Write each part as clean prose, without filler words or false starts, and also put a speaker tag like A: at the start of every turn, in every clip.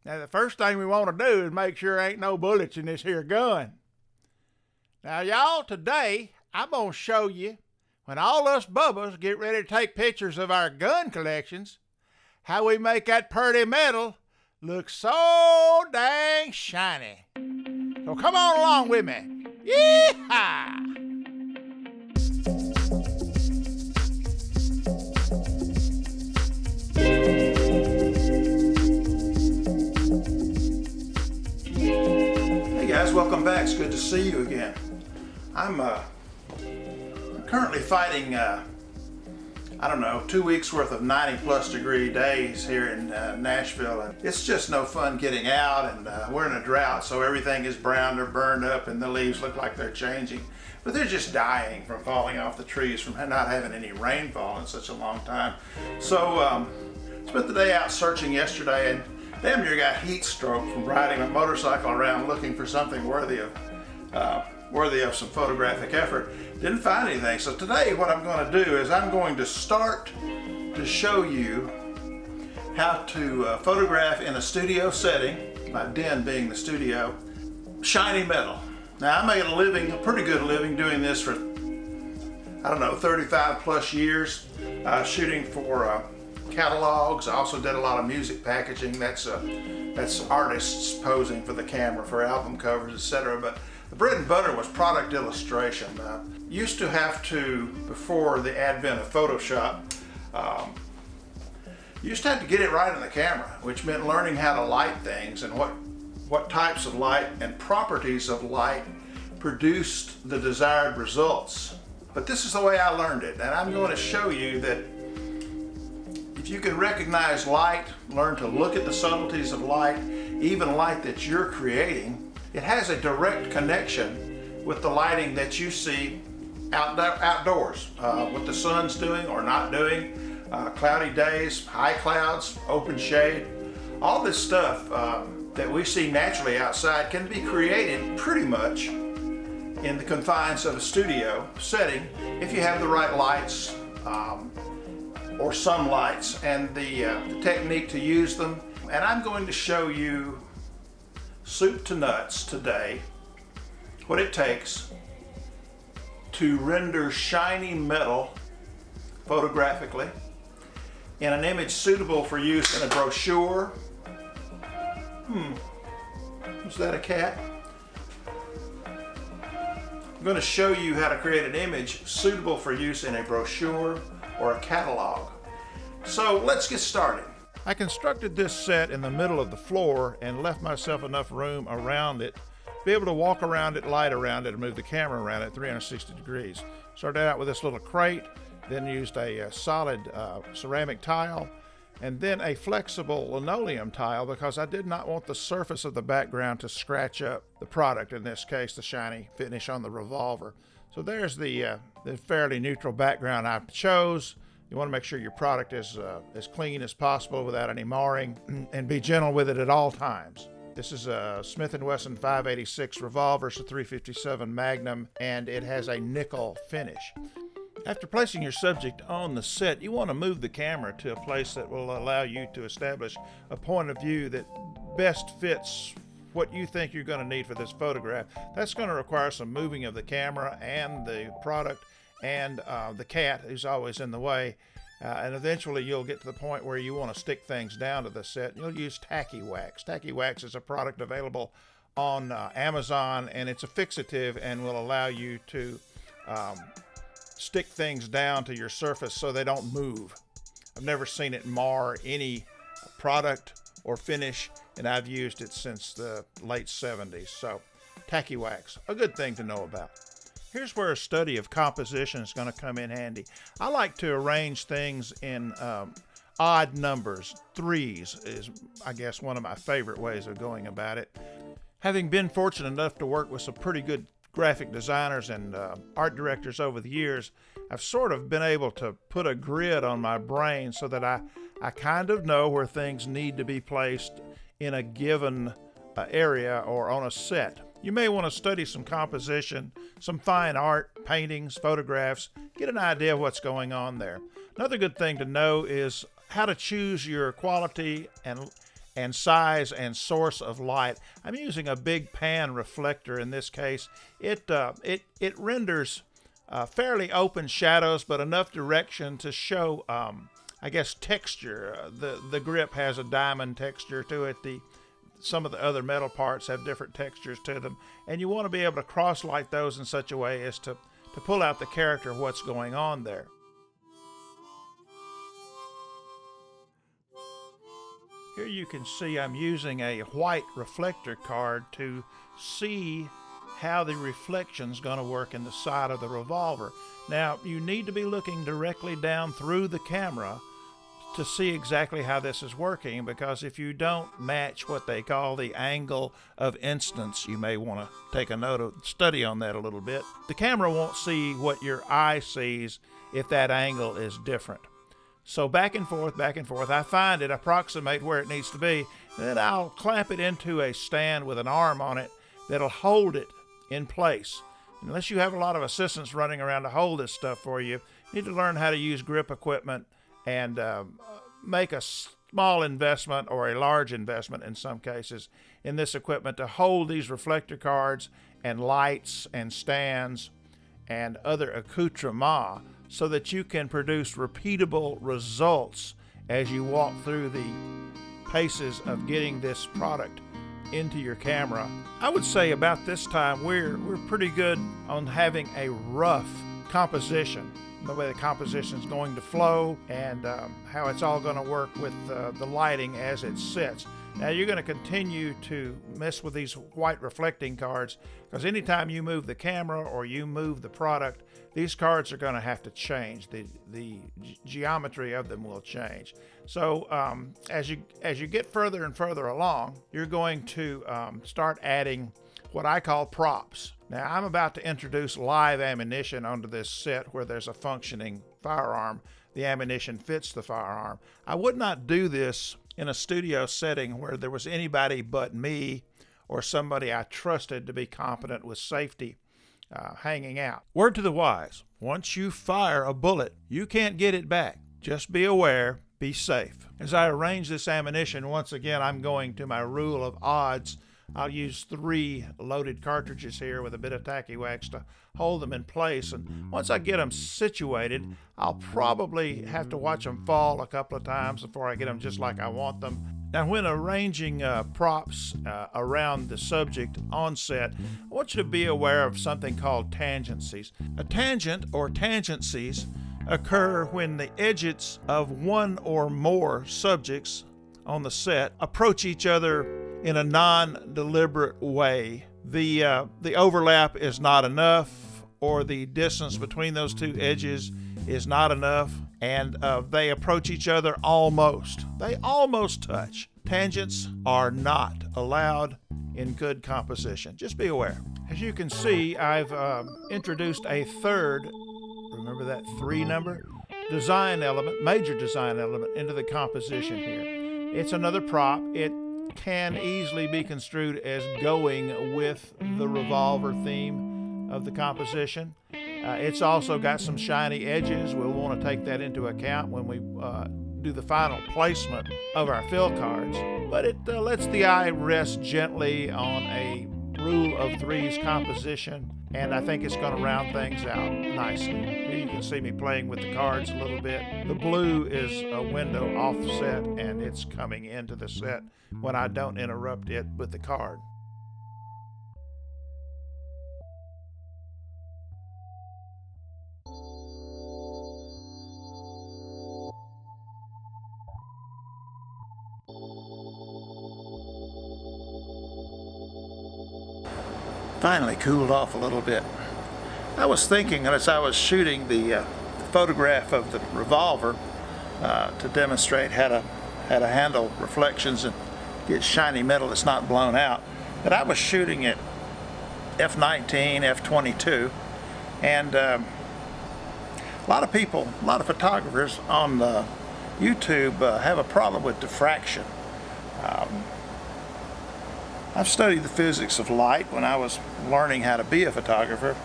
A: Now, the first thing we want to do is make sure ain't no bullets in this here gun. Now, y'all, today I'm going to show you, when all us bubbas get ready to take pictures of our gun collections, how we make that purty metal look so dang shiny. So come on along with me. Yee-haw! Hey guys, welcome back. It's good to see you again. I'm currently fighting, 2 weeks worth of 90+ degree days here in Nashville, and it's just no fun getting out, and we're in a drought, so everything is browned or burned up and the leaves look like they're changing, but they're just dying from falling off the trees from not having any rainfall in such a long time. So spent the day out searching yesterday and damn near got heat stroke from riding a motorcycle around looking for something worthy of some photographic effort. Didn't find anything. So today what I'm going to do is I'm going to start to show you how to photograph in a studio setting, my den being the studio, shiny metal. Now I made a pretty good living doing this for 35+ years, shooting for catalogs. I also did a lot of music packaging. That's artists posing for the camera for album covers, etc. But the bread and butter was product illustration. Used to have to, before the advent of Photoshop, used to have to get it right on the camera, which meant learning how to light things and what types of light and properties of light produced the desired results. But this is the way I learned it, and I'm going to show you that if you can recognize light, learn to look at the subtleties of light, even light that you're creating, it has a direct connection with the lighting that you see outdoors, what the sun's doing or not doing, cloudy days, high clouds, open shade. All this stuff that we see naturally outside can be created pretty much in the confines of a studio setting if you have the right lights or some lights and the technique to use them. And I'm going to show you soup to nuts today what it takes to render shiny metal photographically in an image suitable for use in a brochure. Was that a cat? I'm going to show you how to create an image suitable for use in a brochure or a catalog. So let's get started. I constructed this set in the middle of the floor and left myself enough room around it to be able to walk around it, light around it, and move the camera around it 360 degrees. Started out with this little crate, then used a solid ceramic tile, and then a flexible linoleum tile because I did not want the surface of the background to scratch up the product, in this case the shiny finish on the revolver. So there's the fairly neutral background I chose. You want to make sure your product is as clean as possible without any marring, and be gentle with it at all times. This is a Smith & Wesson 586 revolver, it's a .357 Magnum, and it has a nickel finish. After placing your subject on the set, you want to move the camera to a place that will allow you to establish a point of view that best fits what you think you're going to need for this photograph. That's going to require some moving of the camera and the product and the cat who's always in the way, and eventually you'll get to the point where you want to stick things down to the set. You'll use tacky wax. Tacky wax is a product available on Amazon, and it's a fixative and will allow you to stick things down to your surface so they don't move. I've never seen it mar any product or finish, and I've used it since the late 70s. So tacky wax, a good thing to know about. Here's where a study of composition is going to come in handy. I like to arrange things in odd numbers. Threes is, I guess, one of my favorite ways of going about it. Having been fortunate enough to work with some pretty good graphic designers and art directors over the years, I've sort of been able to put a grid on my brain so that I kind of know where things need to be placed in a given area or on a set. You may want to study some composition, some fine art, paintings, photographs, get an idea of what's going on there. Another good thing to know is how to choose your quality and size and source of light. I'm using a big pan reflector in this case. It renders fairly open shadows, but enough direction to show, I guess, texture. The grip has a diamond texture to it. Some of the other metal parts have different textures to them, and you want to be able to cross-light those in such a way as to pull out the character of what's going on there. Here you can see I'm using a white reflector card to see how the reflection's going to work in the side of the revolver. Now, you need to be looking directly down through the camera to see exactly how this is working, because if you don't match what they call the angle of instance, you may want to take a note of, study on that a little bit. The camera won't see what your eye sees if that angle is different. So back and forth, I find it, approximate where it needs to be, then I'll clamp it into a stand with an arm on it that'll hold it in place. Unless you have a lot of assistants running around to hold this stuff for you, you need to learn how to use grip equipment and make a small investment, or a large investment in some cases, in this equipment to hold these reflector cards and lights and stands and other accoutrements so that you can produce repeatable results as you walk through the paces of getting this product into your camera. I would say about this time we're pretty good on having a rough composition, the way the composition is going to flow, and how it's all going to work with the lighting as it sits. Now you're going to continue to mess with these white reflecting cards, because anytime you move the camera or you move the product, these cards are going to have to change. The geometry of them will change. So as you get further and further along, you're going to start adding what I call props. Now I'm about to introduce live ammunition onto this set where there's a functioning firearm. The ammunition fits the firearm. I would not do this in a studio setting where there was anybody but me or somebody I trusted to be competent with safety hanging out. Word to the wise, once you fire a bullet, you can't get it back. Just be aware, be safe. As I arrange this ammunition, once again, I'm going to my rule of odds. I'll use 3 loaded cartridges here with a bit of tacky wax to hold them in place, and once I get them situated, I'll probably have to watch them fall a couple of times before I get them just like I want them. Now, when arranging props around the subject on set, I want you to be aware of something called tangencies. A tangent or tangencies occur when the edges of one or more subjects on the set approach each other in a non-deliberate way. The overlap is not enough, or the distance between those 2 edges is not enough, and they approach each other almost. They almost touch. Tangents are not allowed in good composition. Just be aware. As you can see, I've introduced a third, remember that 3 number, design element, major design element into the composition here. It's another prop. It can easily be construed as going with the revolver theme of the composition. It's also got some shiny edges. We'll want to take that into account when we do the final placement of our fill cards. But it lets the eye rest gently on a rule of 3's composition, and I think it's going to round things out nicely. Here you can see me playing with the cards a little bit. The blue is a window offset, and it's coming into the set when I don't interrupt it with the card. Finally cooled off a little bit. I was thinking as I was shooting the photograph of the revolver to demonstrate how to handle reflections and get shiny metal that's not blown out, that I was shooting at f/19, f/22, and a lot of people, a lot of photographers on YouTube have a problem with diffraction. I've studied the physics of light when I was learning how to be a photographer,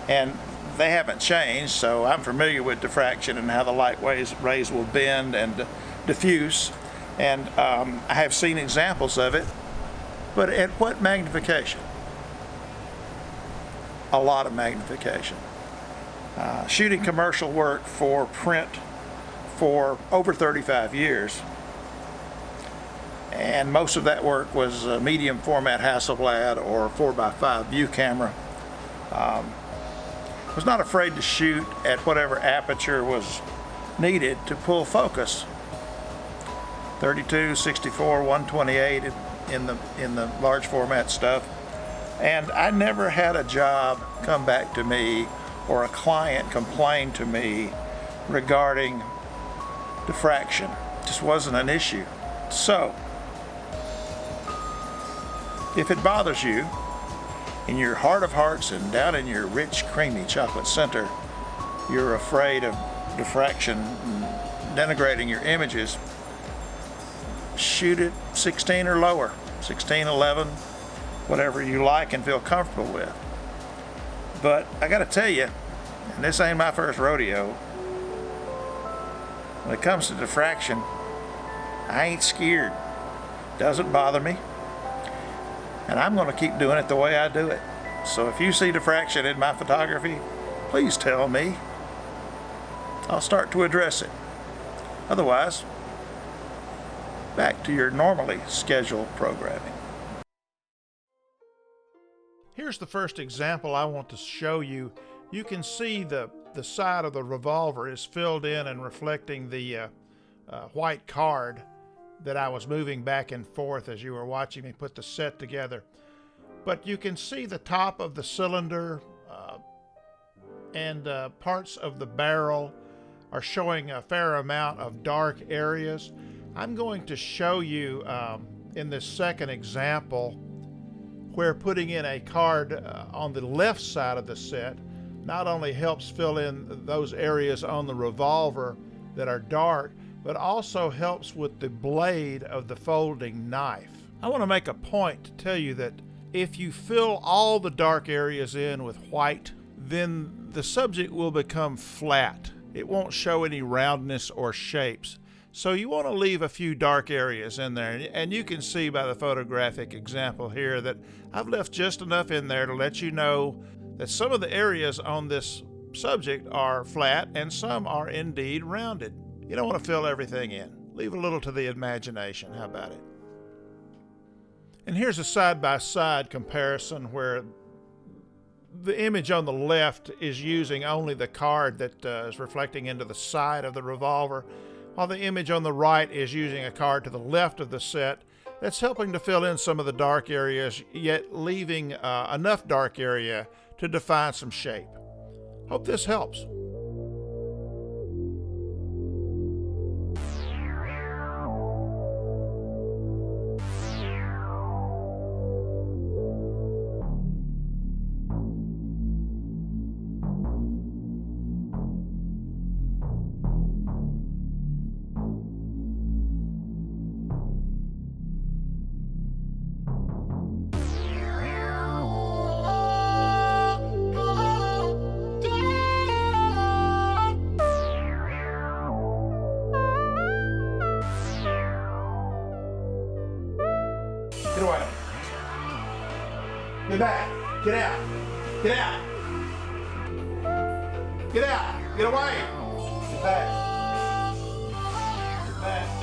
A: and they haven't changed, so I'm familiar with diffraction and how the light rays will bend and diffuse. And I have seen examples of it, but at what magnification? A lot of magnification. Shooting commercial work for print for over 35 years, and most of that work was medium format Hasselblad or 4x5 view camera. Was not afraid to shoot at whatever aperture was needed to pull focus. 32, 64, 128 in the large format stuff. And I never had a job come back to me or a client complain to me regarding diffraction. It just wasn't an issue. So, if it bothers you, in your heart of hearts and down in your rich, creamy chocolate center, you're afraid of diffraction and denigrating your images, shoot it 16 or lower, 16, 11, whatever you like and feel comfortable with. But I gotta tell you, and this ain't my first rodeo, when it comes to diffraction, I ain't scared. Doesn't bother me. And I'm going to keep doing it the way I do it. So if you see diffraction in my photography, please tell me. I'll start to address it. Otherwise, back to your normally scheduled programming. Here's the first example I want to show you. You can see the side of the revolver is filled in and reflecting the white card that I was moving back and forth as you were watching me put the set together. But you can see the top of the cylinder and parts of the barrel are showing a fair amount of dark areas. I'm going to show you in this second example where putting in a card on the left side of the set not only helps fill in those areas on the revolver that are dark, but also helps with the blade of the folding knife. I want to make a point to tell you that if you fill all the dark areas in with white, then the subject will become flat. It won't show any roundness or shapes. So you want to leave a few dark areas in there. And you can see by the photographic example here that I've left just enough in there to let you know that some of the areas on this subject are flat and some are indeed rounded. You don't want to fill everything in. Leave a little to the imagination. How about it? And here's a side-by-side comparison where the image on the left is using only the card that is reflecting into the side of the revolver, while the image on the right is using a card to the left of the set that's helping to fill in some of the dark areas, yet leaving enough dark area to define some shape. Hope this helps. Get away. Get back. Get out. Get out. Get out. Get away. Get back. Get back.